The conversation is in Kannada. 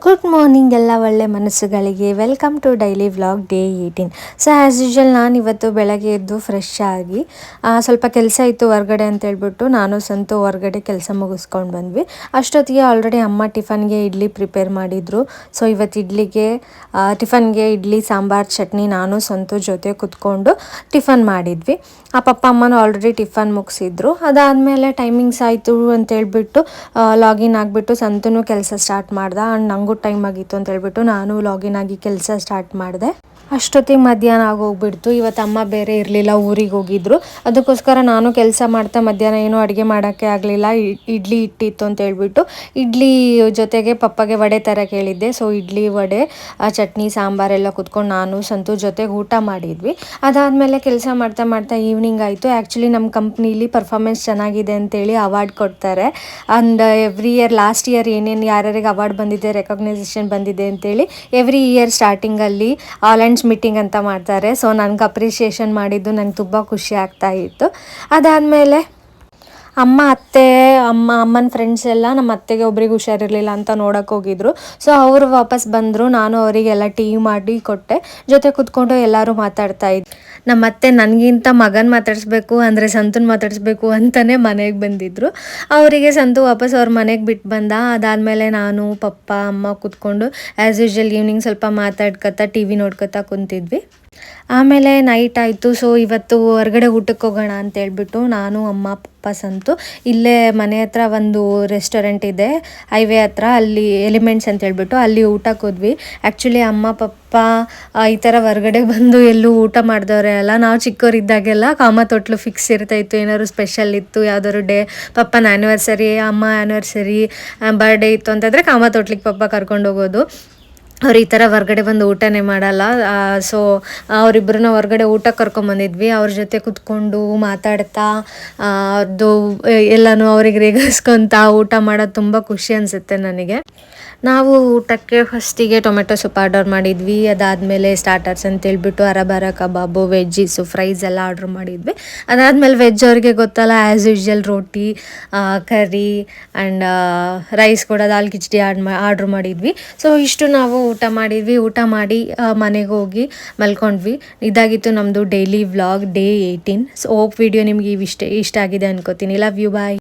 ಗುಡ್ ಮಾರ್ನಿಂಗ್ ಎಲ್ಲ ಒಳ್ಳೆ ಮನಸ್ಸುಗಳಿಗೆ welcome to daily vlog day 18. So as usual ನಾನು ಇವತ್ತು ಬೆಳಗ್ಗೆ ಎದ್ದು ಫ್ರೆಶ್ ಆಗಿ ಸ್ವಲ್ಪ ಕೆಲಸ ಇತ್ತು ಹೊರಗಡೆ ಅಂತ ಹೇಳ್ಬಿಟ್ಟು ನಾನು ಸಂತು ಹೊರಗಡೆ ಕೆಲಸ ಮುಗಿಸ್ಕೊಂಡು ಬಂದ್ವಿ. ಅಷ್ಟೊತ್ತಿಗೆ ಆಲ್ರೆಡಿ ಅಮ್ಮ ಟಿಫನ್ಗೆ ಇಡ್ಲಿ ಪ್ರಿಪೇರ್ ಮಾಡಿದರು. ಸೊ ಇವತ್ತು ಟಿಫನ್ಗೆ ಇಡ್ಲಿ ಸಾಂಬಾರು ಚಟ್ನಿ ನಾನು ಸಂತು ಜೊತೆ ಕುತ್ಕೊಂಡು ಟಿಫನ್ ಮಾಡಿದ್ವಿ. ಪಪ್ಪ ಅಮ್ಮನೂ ಆಲ್ರೆಡಿ ಟಿಫನ್ ಮುಗಿಸಿದ್ರು. ಅದಾದಮೇಲೆ ಟೈಮಿಂಗ್ಸ್ ಆಯಿತು ಅಂತ ಹೇಳ್ಬಿಟ್ಟು ಲಾಗಿನ್ ಆಗಿಬಿಟ್ಟು ಸಂತೂ ಕೆಲಸ ಸ್ಟಾರ್ಟ್ ಮಾಡ್ದೆ. ಆ್ಯಂಡ್ ನನಗೂ ಟೈಮ್ ಆಗಿತ್ತು ಅಂತ ಹೇಳ್ಬಿಟ್ಟು ನಾನು ಲಾಗಿನ್ ಆಗಿ ಕೆಲಸ ಸ್ಟಾರ್ಟ್ ಮಾಡಿದೆ. ಅಷ್ಟೊತ್ತಿಗೆ ಮಧ್ಯಾಹ್ನ ಆಗೋಗ್ಬಿಡ್ತು. ಇವತ್ತು ಅಮ್ಮ ಬೇರೆ ಇರಲಿಲ್ಲ, ಊರಿಗೆ ಹೋಗಿದ್ರು. ಅದಕ್ಕೋಸ್ಕರ ನಾನು ಕೆಲಸ ಮಾಡ್ತಾ ಮಧ್ಯಾಹ್ನ ಏನೂ ಅಡುಗೆ ಮಾಡೋಕ್ಕೆ ಆಗಲಿಲ್ಲ. ಇಡ್ಲಿ ಇಟ್ಟಿತ್ತು ಅಂತ ಹೇಳ್ಬಿಟ್ಟು ಇಡ್ಲಿ ಜೊತೆಗೆ ಪಪ್ಪಗೆ ವಡೆ ಥರ ಕೇಳಿದ್ದೆ. ಸೊ ಇಡ್ಲಿ ವಡೆ ಚಟ್ನಿ ಸಾಂಬಾರೆಲ್ಲ ಕುತ್ಕೊಂಡು ನಾನು ಸಂತು ಜೊತೆಗೆ ಊಟ ಮಾಡಿದ್ವಿ. ಅದಾದಮೇಲೆ ಕೆಲಸ ಮಾಡ್ತಾ ಮಾಡ್ತಾ ಈವ್ನಿಂಗ್ ಆಯಿತು. ಆ್ಯಕ್ಚುಲಿ ನಮ್ಮ ಕಂಪ್ನೀಲಿ ಪರ್ಫಾರ್ಮೆನ್ಸ್ ಚೆನ್ನಾಗಿದೆ ಅಂತೇಳಿ ಅವಾರ್ಡ್ ಕೊಡ್ತಾರೆ. And every year last year ಏನೇನು ಯಾರ್ಯಾರಿಗೆ ಅವಾರ್ಡ್ ಬಂದಿದೆ, ರೆಕಗ್ನೈಸೇಷನ್ ಬಂದಿದೆ ಅಂತೇಳಿ ಎವ್ರಿ ಇಯರ್ ಸ್ಟಾರ್ಟಿಂಗಲ್ಲಿ ಆಲ್ ಆ್ಯಂಡ್ಸ್ ಮೀಟಿಂಗ್ ಅಂತ ಮಾಡ್ತಾರೆ. ಸೊ ನನಗೆ ಅಪ್ರಿಷಿಯೇಷನ್ ಮಾಡಿದ್ದು ನಂಗೆ ತುಂಬ ಖುಷಿ ಆಗ್ತಾ ಇತ್ತು. ಅದಾದಮೇಲೆ ಅಮ್ಮನ ಫ್ರೆಂಡ್ಸ್ ಎಲ್ಲ ನಮ್ಮ ಅತ್ತೆಗೆ ಒಬ್ರಿಗೆ ಹುಷಾರಿರಲಿಲ್ಲ ಅಂತ ನೋಡೋಕೆ ಹೋಗಿದ್ರು. ಸೊ ಅವರು ವಾಪಸ್ ಬಂದರು. ನಾನು ಅವರಿಗೆಲ್ಲ ಟೀ ಮಾಡಿ ಕೊಟ್ಟೆ. ಜೊತೆ ಕೂತ್ಕೊಂಡು ಎಲ್ಲರೂ ಮಾತಾಡ್ತಾ ಇದ್ದೆ. ನಮ್ಮ ಅತ್ತೆ ನನಗಿಂತ ಮಗನ ಮಾತಾಡಿಸ್ಬೇಕು ಅಂದರೆ ಸಂತನ ಮಾತಾಡಿಸ್ಬೇಕು ಅಂತಲೇ ಮನೆಗೆ ಬಂದಿದ್ದರು. ಅವರಿಗೆ ಸಂತು ವಾಪಸ್ ಅವ್ರ ಮನೆಗೆ ಬಿಟ್ಟು ಬಂದ. ಅದಾದಮೇಲೆ ನಾನು ಪಪ್ಪ ಅಮ್ಮ ಕೂತ್ಕೊಂಡು ಆ್ಯಸ್ ಯೂಶುವಲ್ ಈವ್ನಿಂಗ್ ಸ್ವಲ್ಪ ಮಾತಾಡ್ಕೊತಾ ಟಿ ವಿ ನೋಡ್ಕೊತಾ ಕುಂತಿದ್ವಿ. ಆಮೇಲೆ ನೈಟ್ ಆಯಿತು. ಸೊ ಇವತ್ತು ಹೊರಗಡೆ ಊಟಕ್ಕೆ ಹೋಗೋಣ ಅಂತ ಹೇಳ್ಬಿಟ್ಟು ನಾನು ಅಮ್ಮ ಪಪ್ಪ ಸಂತು ಇಲ್ಲೇ ಮನೆ ಹತ್ರ ಒಂದು ರೆಸ್ಟೋರೆಂಟ್ ಇದೆ ಹೈವೇ ಹತ್ರ, ಅಲ್ಲಿ ಎಲಿಮೆಂಟ್ಸ್ ಅಂತ ಹೇಳ್ಬಿಟ್ಟು ಅಲ್ಲಿ ಊಟಕ್ಕೆ ಹೋದ್ವಿ. ಆ್ಯಕ್ಚುಲಿ ಅಮ್ಮ ಪಪ್ಪ ಈ ಥರ ಹೊರಗಡೆ ಬಂದು ಎಲ್ಲೂ ಊಟ ಮಾಡಿದವ್ರೆ ಅಲ್ಲ. ನಾವು ಚಿಕ್ಕವರಿದ್ದಾಗೆಲ್ಲ ಕಾಮತ್ ಹೋಟ್ಲು ಫಿಕ್ಸ್ ಇರ್ತಾಯಿತ್ತು. ಏನಾದ್ರು ಸ್ಪೆಷಲ್ ಇತ್ತು, ಯಾವ್ದಾದ್ರು ಡೇ ಪಪ್ಪನ ಆ್ಯನಿವರ್ಸರಿ, ಅಮ್ಮ ಆ್ಯನಿವರ್ಸರಿ, ಬರ್ಡೇ ಇತ್ತು ಅಂತಂದರೆ ಕಾಮತ್ ಹೋಟ್ಲಿಗೆ ಪಪ್ಪ ಕರ್ಕೊಂಡು ಹೋಗೋದು. ಅವ್ರು ಈ ಥರ ಹೊರಗಡೆ ಬಂದು ಊಟನೇ ಮಾಡಲ್ಲ. ಸೊ ಅವರಿಬ್ಬರನ್ನ ಹೊರಗಡೆ ಊಟಕ್ಕೆ ಕರ್ಕೊಂಬಂದಿದ್ವಿ. ಅವ್ರ ಜೊತೆ ಕುತ್ಕೊಂಡು ಮಾತಾಡ್ತಾ ಅದು ಎಲ್ಲನೂ ಅವ್ರಿಗೆ ರೇಗಿಸ್ಕೊತ ಊಟ ಮಾಡೋದು ತುಂಬ ಖುಷಿ ಅನಿಸುತ್ತೆ ನನಗೆ. ನಾವು ಊಟಕ್ಕೆ ಫಸ್ಟಿಗೆ ಟೊಮೆಟೊ ಸೂಪ್ ಆರ್ಡರ್ ಮಾಡಿದ್ವಿ. ಅದಾದಮೇಲೆ ಸ್ಟಾರ್ಟರ್ಸ್ ಅಂತೇಳ್ಬಿಟ್ಟು ಅರಬರ ಕಬಾಬು, ವೆಜ್ಜೀಸು, ಫ್ರೈಸ್ ಎಲ್ಲ ಆರ್ಡ್ರ್ ಮಾಡಿದ್ವಿ. ಅದಾದಮೇಲೆ ವೆಜ್ ಅವ್ರಿಗೆ ಗೊತ್ತಲ್ಲ as usual roti, curry and rice ಕೂಡ ದಾಲ್ ಕಿಚಡಿ ಆರ್ಡ್ರ್ ಮಾಡಿದ್ವಿ. ಸೊ ಇಷ್ಟು ನಾವು ಊಟ ಮಾಡಿದ್ವಿ. ಊಟ ಮಾಡಿ ಮನೆಗೆ ಹೋಗಿ ಮಲ್ಕೊಂಡ್ವಿ. ಇದಾಗಿತ್ತು ನಮ್ಮದು daily vlog day 18. So hope video ನಿಮಗೆ ಇಷ್ಟ ಆಗಿದೆ ಅನ್ಕೋತೀನಿ. Love you, bye.